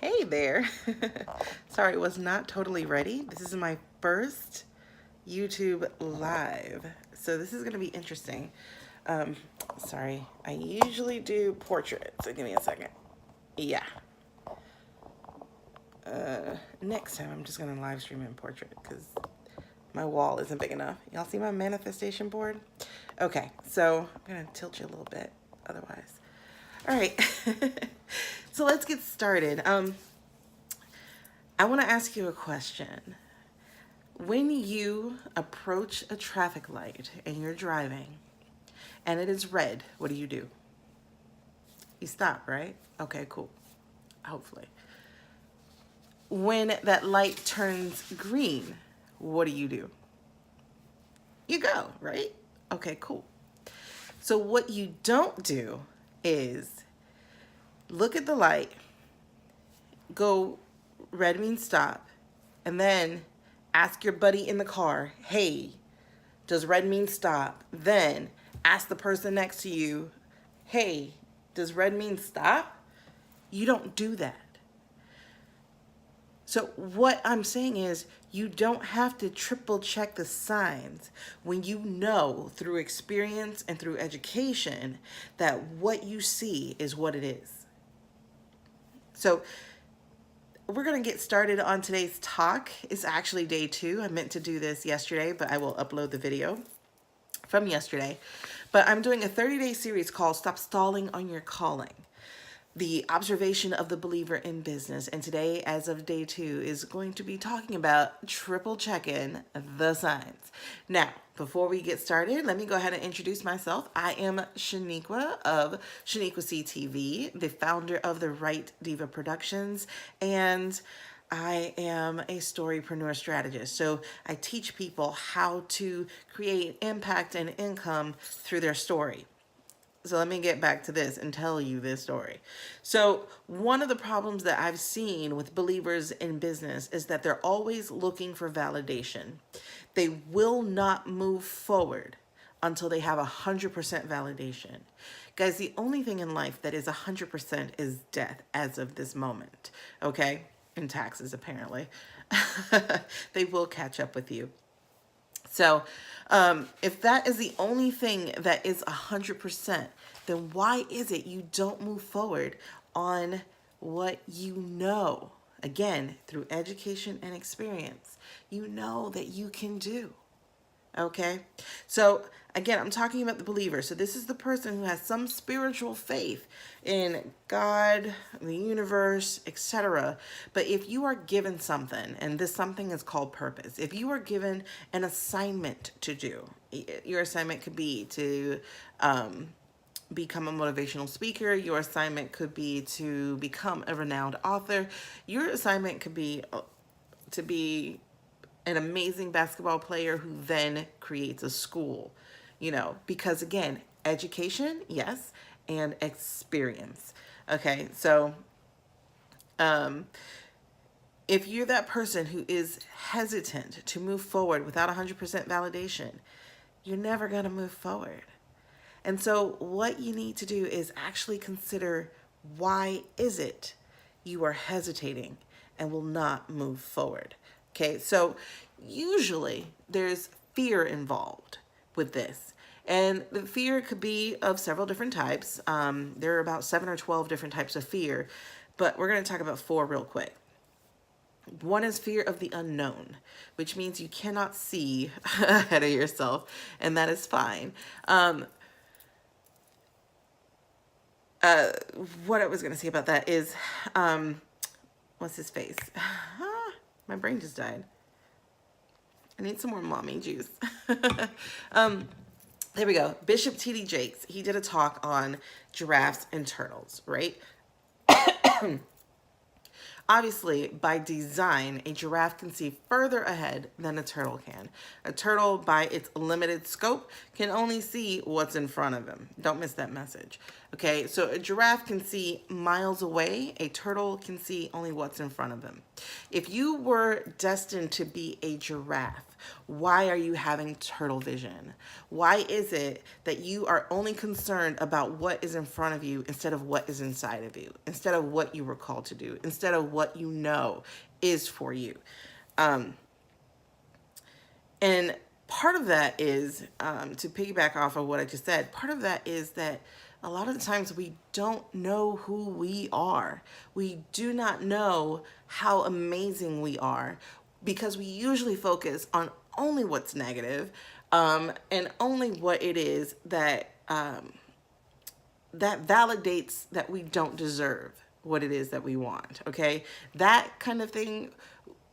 Hey there. Sorry, it was not totally ready. This is my first YouTube live. So this is going to be interesting. Um, Sorry, I usually do portraits. So give me a second. Yeah. Next time I'm just going to live stream in portrait because my wall isn't big enough. Y'all see my manifestation board? Okay, so I'm going to tilt you a little bit otherwise. All right. So let's get started. I want to ask you a question. When you approach a traffic light and you're driving and it is red, what do? You stop, right? Okay, cool. Hopefully. When that light turns green, what do? You go, right? Okay, cool. So what you don't do is look at the light, go red means stop, and then ask your buddy in the car, hey, does red mean stop? Then ask the person next to you, hey, does red mean stop? You don't do that. So what I'm saying is you don't have to triple check the signs when you know through experience and through education that what you see is what it is. So we're going to get started on today's talk. It's actually day 2. I meant to do this yesterday, but I will upload the video from yesterday. But I'm doing a 30-day series called Stop Stalling on Your Calling. The observation of the believer in business. And today, as of day 2, is going to be talking about triple checking the signs. Now, before we get started, let me go ahead and introduce myself. I am Shaniqua of Shaniqua CTV, the founder of the Right Diva Productions, and I am a storypreneur strategist. So I teach people how to create impact and income through their story. So let me get back to this and tell you this story. So one of the problems that I've seen with believers in business is that they're always looking for validation. They will not move forward until they have 100% validation. Guys, the only thing in life that is 100% is death as of this moment, okay? And taxes, apparently. They will catch up with you. So if that is the only thing that is 100%, then why is it you don't move forward on what you know? Again, through education and experience, you know that you can do. Okay, so again, I'm talking about the believer. So this is the person who has some spiritual faith in God, the universe, etc. But if you are given something, and this something is called purpose, if you are given an assignment to do, your assignment could be to become a motivational speaker. Your assignment could be to become a renowned author. Your assignment could be to be an amazing basketball player who then creates a school, because again, education, yes, and experience. Okay, so if you're that person who is hesitant to move forward without 100% validation, you're never going to move forward. And so what you need to do is actually consider, why is it you are hesitating and will not move forward? Okay, so usually there's fear involved with this. And the fear could be of several different types. There are about 7 or 12 different types of fear, but we're going to talk about 4 real quick. One is fear of the unknown, which means you cannot see ahead of yourself, and that is fine. What I was going to say about that is, what's his face? My brain just died. I need some more mommy juice. There we go. Bishop T.D. Jakes, he did a talk on giraffes and turtles, right? Obviously, by design, a giraffe can see further ahead than a turtle can. A turtle, by its limited scope, can only see what's in front of him. Don't miss that message. Okay, so a giraffe can see miles away. A turtle can see only what's in front of him. If you were destined to be a giraffe, Why are you having turtle vision? Why is it that you are only concerned about what is in front of you instead of what is inside of you, instead of what you were called to do, instead of what you know is for you? And part of that is, to piggyback off of what I just said, part of that is that a lot of the times we don't know who we are. We do not know how amazing we are because we usually focus on only what's negative, and only what it is that that validates that we don't deserve what it is that we want. Okay, that kind of thing.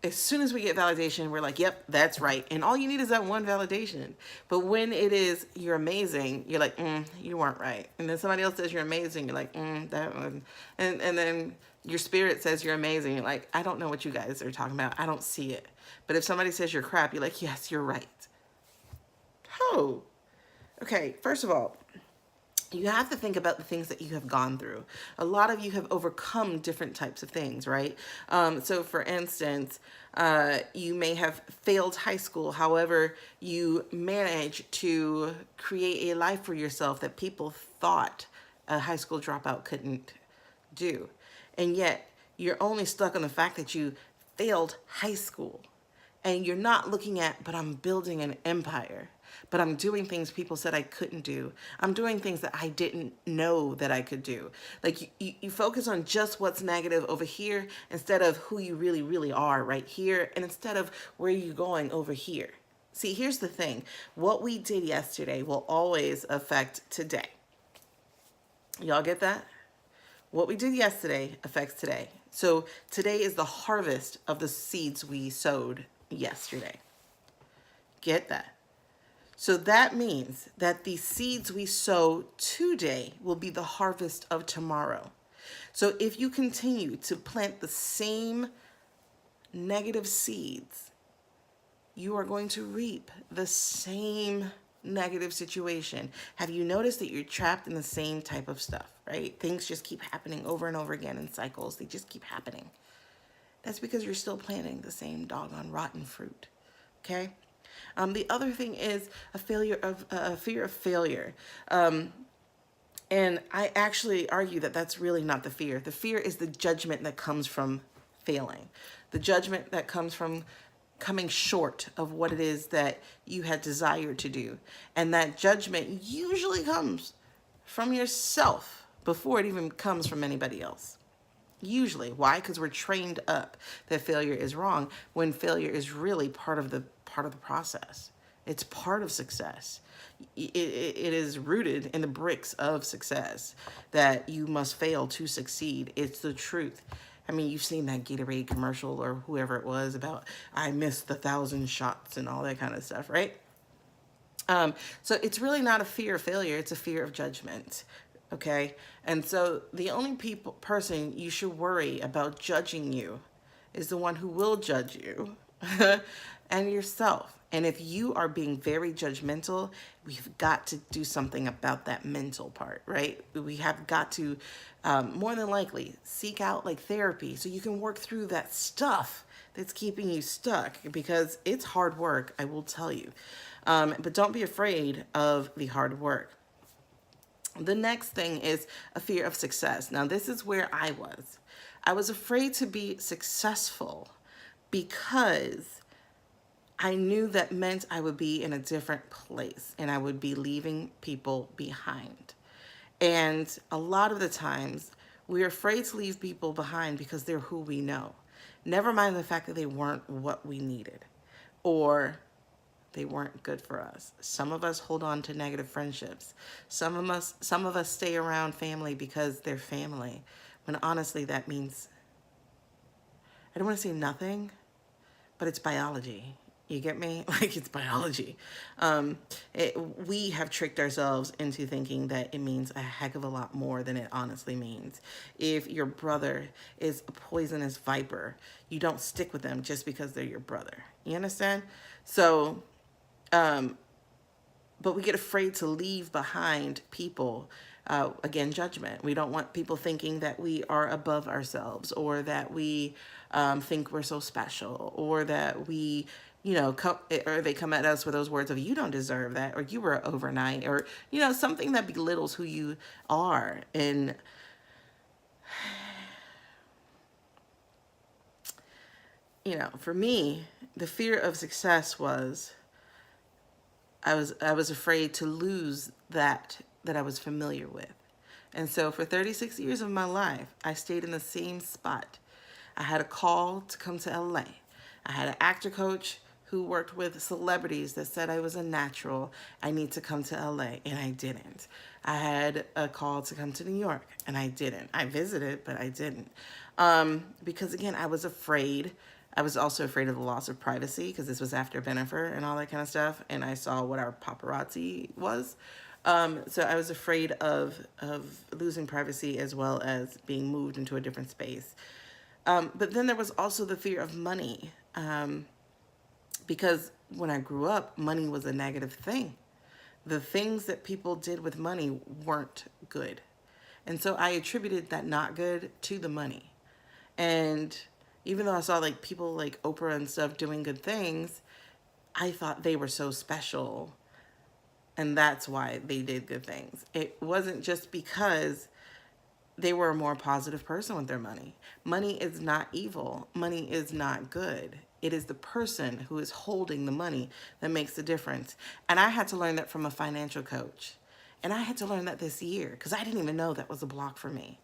As soon as we get validation, we're like, yep, that's right. And all you need is that one validation. But when it is, you're amazing, you're like, you weren't right. And then somebody else says you're amazing, you're like, that one. And then your spirit says you're amazing. You're like, I don't know what you guys are talking about. I don't see it. But if somebody says you're crap, you're like, yes, you're right. Oh, okay. First of all, you have to think about the things that you have gone through. A lot of you have overcome different types of things, right? So for instance, you may have failed high school. However, you managed to create a life for yourself that people thought a high school dropout couldn't do. And yet you're only stuck on the fact that you failed high school. And you're not looking at, but I'm building an empire. But I'm doing things people said I couldn't do. I'm doing things that I didn't know that I could do. Like you focus on just what's negative over here instead of who you really, really are right here. And instead of where you're going over here. See, here's the thing. What we did yesterday will always affect today. Y'all get that? What we did yesterday affects today. So today is the harvest of the seeds we sowed yesterday. Get that? So that means that the seeds we sow today will be the harvest of tomorrow. So if you continue to plant the same negative seeds, you are going to reap the same negative situation. Have you noticed that you're trapped in the same type of stuff, right? Things just keep happening over and over again in cycles. They just keep happening. That's because you're still planting the same doggone rotten fruit, okay? The other thing is a fear of failure. And I actually argue that that's really not the fear. The fear is the judgment that comes from failing. The judgment that comes from coming short of what it is that you had desired to do. And that judgment usually comes from yourself before it even comes from anybody else. Usually. Why? Because we're trained up that failure is wrong when failure is really part of the process. It's part of success. It is rooted in the bricks of success that you must fail to succeed. It's the truth. I mean, you've seen that Gatorade commercial or whoever it was about I missed the 1,000 shots and all that kind of stuff, right? So it's really not a fear of failure. It's a fear of judgment. Okay. And so the only person you should worry about judging you is the one who will judge you and yourself. And if you are being very judgmental, we've got to do something about that mental part, right? We have got to, more than likely, seek out like therapy so you can work through that stuff that's keeping you stuck, because it's hard work, I will tell you. But don't be afraid of the hard work. The next thing is a fear of success. Now, this is where I was. I was afraid to be successful because I knew that meant I would be in a different place and I would be leaving people behind. And a lot of the times we're afraid to leave people behind because they're who we know. Never mind the fact that they weren't what we needed or they weren't good for us. Some of us hold on to negative friendships. Some of us stay around family because they're family, when honestly that means, I don't want to say nothing, but it's biology. You get me? Like, it's biology. We have tricked ourselves into thinking that it means a heck of a lot more than it honestly means. If your brother is a poisonous viper, you don't stick with them just because they're your brother. You understand? So, but we get afraid to leave behind people. Again, judgment. We don't want people thinking that we are above ourselves, or that we think we're so special, or that we or they come at us with those words of, you don't deserve that, or you were overnight, or, something that belittles who you are. And for me, the fear of success was, I was afraid to lose that I was familiar with. And so for 36 years of my life, I stayed in the same spot. I had a call to come to LA. I had an actor coach who worked with celebrities that said I was a natural. I need to come to LA, and I didn't. I had a call to come to New York, and I didn't. I visited, but I didn't. Because again, I was afraid. I was also afraid of the loss of privacy, because this was after Bennifer and all that kind of stuff, and I saw what our paparazzi was. So I was afraid of losing privacy, as well as being moved into a different space. But then there was also the fear of money, because when I grew up, money was a negative thing. The things that people did with money weren't good. And so I attributed that not good to the money. And even though I saw like people like Oprah and stuff doing good things, I thought they were so special, and that's why they did good things. It wasn't just because they were a more positive person with their money. Money is not evil. Money is not good. It is the person who is holding the money that makes the difference. And I had to learn that from a financial coach. And I had to learn that this year, because I didn't even know that was a block for me.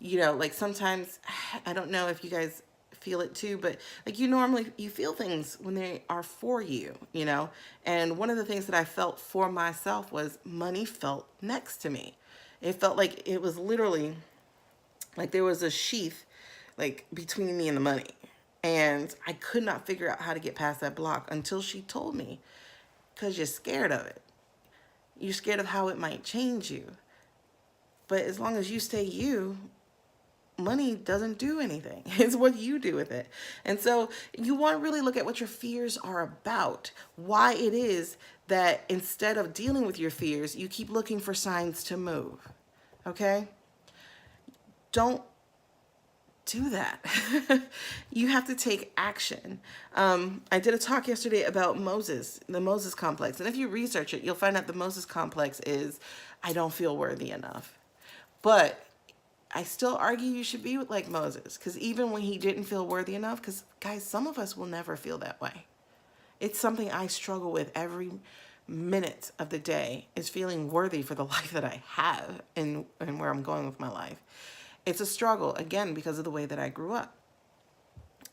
Like sometimes, I don't know if you guys feel it too, but like you feel things when they are for you, And one of the things that I felt for myself was money felt next to me. It felt like it was literally like there was a sheath like between me and the money. And I could not figure out how to get past that block until she told me, because you're scared of it. You're scared of how it might change you. But as long as you stay you, money doesn't do anything. It's what you do with it. And so you want to really look at what your fears are about. Why it is that instead of dealing with your fears, you keep looking for signs to move. Okay? Don't do that. You have to take action. I did a talk yesterday about Moses, the Moses complex. And if you research it, you'll find out the Moses complex is, I don't feel worthy enough. But I still argue you should be like Moses, because even when he didn't feel worthy enough, because guys, some of us will never feel that way. It's something I struggle with every minute of the day, is feeling worthy for the life that I have and where I'm going with my life. It's a struggle, again, because of the way that I grew up.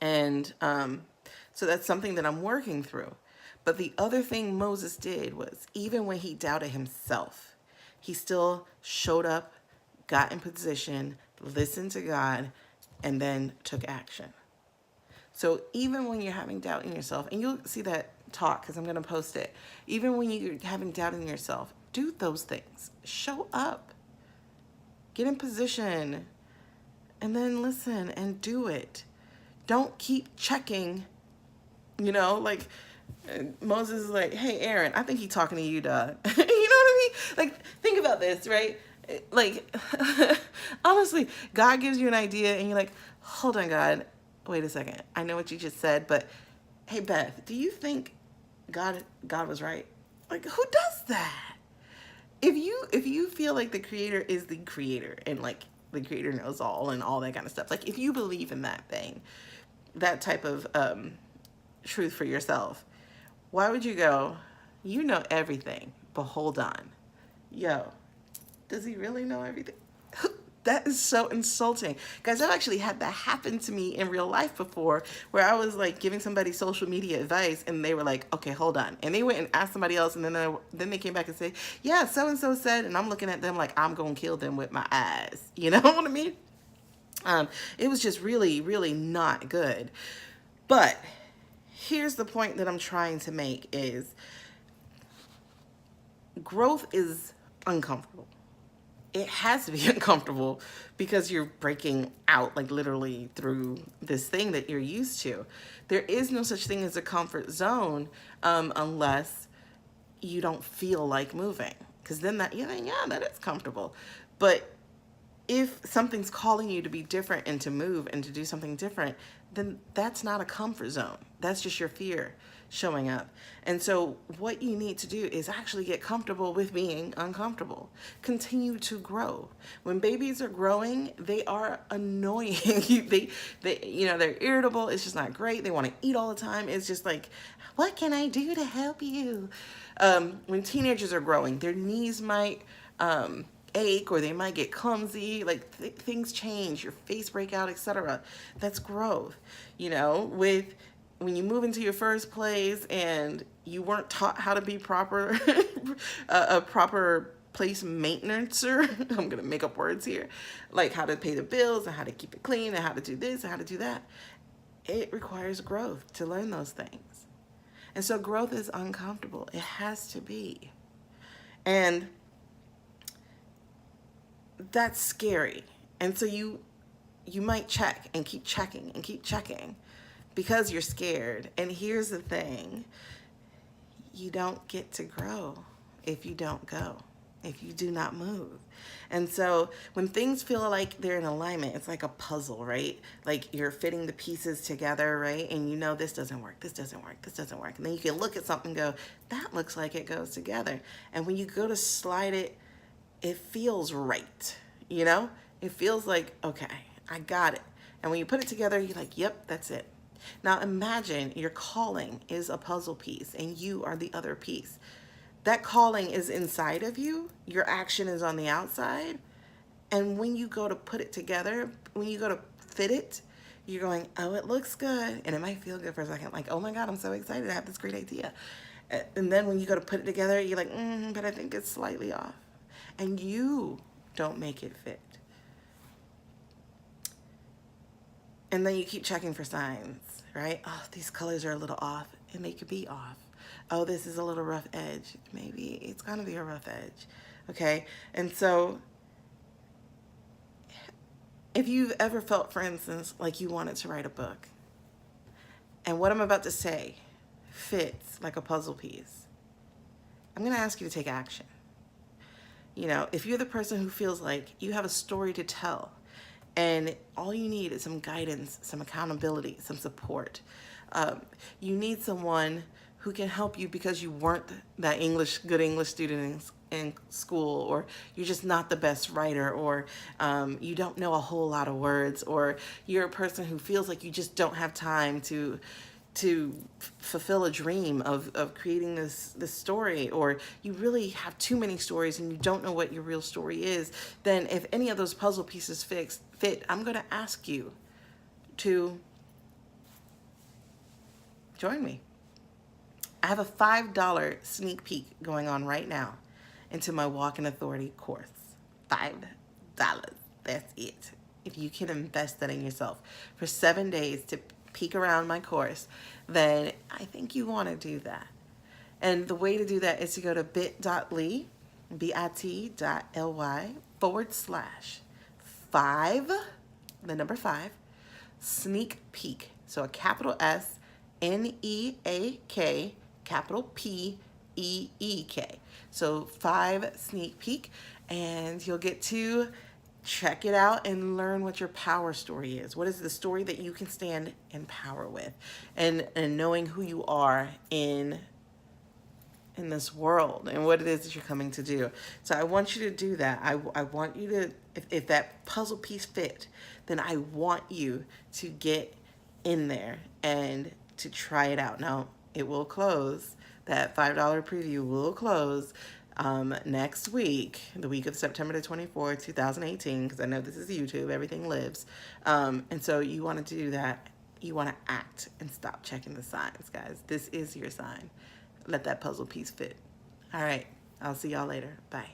And so that's something that I'm working through. But the other thing Moses did was, even when he doubted himself, he still showed up, got in position, listened to God, and then took action. So even when you're having doubt in yourself, and you'll see that talk because I'm going to post it, even when you're having doubt in yourself, do those things. Show up. Get in position. And then listen and do it. Don't keep checking, like Moses is like, hey, Aaron, I think he's talking to you, dog. You know what I mean? Like, think about this, right? Like, honestly, God gives you an idea and you're like, hold on, God, wait a second. I know what you just said, but hey, Beth, do you think God was right? Like, who does that? If you feel like the creator is the creator, and like the creator knows all and all that kind of stuff, like if you believe in that thing, that type of truth for yourself, why would you go, you know everything, but hold on. Yo, does he really know everything? That is so insulting. Guys, I've actually had that happen to me in real life before, where I was like giving somebody social media advice and they were like, okay, hold on. And they went and asked somebody else, and then they came back and say, yeah, so-and-so said, and I'm looking at them like I'm going to kill them with my eyes. You know what I mean? It was just really, really not good. But here's the point that I'm trying to make is growth is uncomfortable. It has to be uncomfortable because you're breaking out, like literally through this thing that you're used to. There is no such thing as a comfort zone unless you don't feel like moving, because then that is comfortable. But if something's calling you to be different and to move and to do something different, then that's not a comfort zone. That's just your fear showing up. And so what you need to do is actually get comfortable with being uncomfortable. Continue to grow. When babies are growing, they are annoying. They're irritable. It's just not great. They want to eat all the time. It's just like, what can I do to help you? When teenagers are growing, their knees might ache, or they might get clumsy, like things change, your face break out, etc. That's growth. When you move into your first place and you weren't taught how to be proper a proper place maintenancer, I'm gonna make up words here, like how to pay the bills and how to keep it clean and how to do this and how to do that. It requires growth to learn those things. And so growth is uncomfortable. It has to be. And that's scary. And so you might check and keep checking and keep checking because you're scared. And here's the thing, you don't get to grow if you don't go, if you do not move. And so when things feel like they're in alignment, it's like a puzzle, right? Like you're fitting the pieces together, right? And you know, this doesn't work, this doesn't work, this doesn't work. And then you can look at something and go, that looks like it goes together. And when you go to slide it, it feels right, It feels like, okay, I got it. And when you put it together, you're like, yep, that's it. Now imagine your calling is a puzzle piece and you are the other piece. That calling is inside of you. Your action is on the outside. And when you go to put it together, when you go to fit it, you're going, oh, it looks good. And it might feel good for a second. Like, oh my God, I'm so excited. I have this great idea. And then when you go to put it together, you're like, but I think it's slightly off. And you don't make it fit. And then you keep checking for signs, right? Oh, these colors are a little off. And they could be off. Oh, this is a little rough edge. Maybe it's gonna be a rough edge, okay? And so if you've ever felt, for instance, like you wanted to write a book, and what I'm about to say fits like a puzzle piece, I'm gonna ask you to take action. If you're the person who feels like you have a story to tell, and all you need is some guidance, some accountability, some support, you need someone who can help you because you weren't that good English student in school, or you're just not the best writer, or you don't know a whole lot of words, or you're a person who feels like you just don't have time to fulfill a dream of creating this story, or you really have too many stories and you don't know what your real story is. Then if any of those puzzle pieces fit, I'm going to ask you to join me. I have a $5 sneak peek going on right now into my Walk in Authority course. $5. That's it. If you can invest that in yourself for 7 days to peek around my course, then I think you want to do that. And the way to do that is to go to bit.ly, bit.ly/5, the number 5, sneak peek. So a capital S, NEAK, capital PEEK. So 5 sneak peek, and you'll get to check it out and learn what your power story is. What is the story that you can stand in power with, and knowing who you are in this world and what it is that you're coming to do. So I want you to do that. I want you to, if that puzzle piece fit, then I want you to get in there and to try it out. Now, it will close. That $5 preview will close next week, the week of September the 24th, 2018, because I know this is YouTube, everything lives. And so you want to do that. You want to act and stop checking the signs, guys. This is your sign. Let that puzzle piece fit. All right. I'll see y'all later. Bye.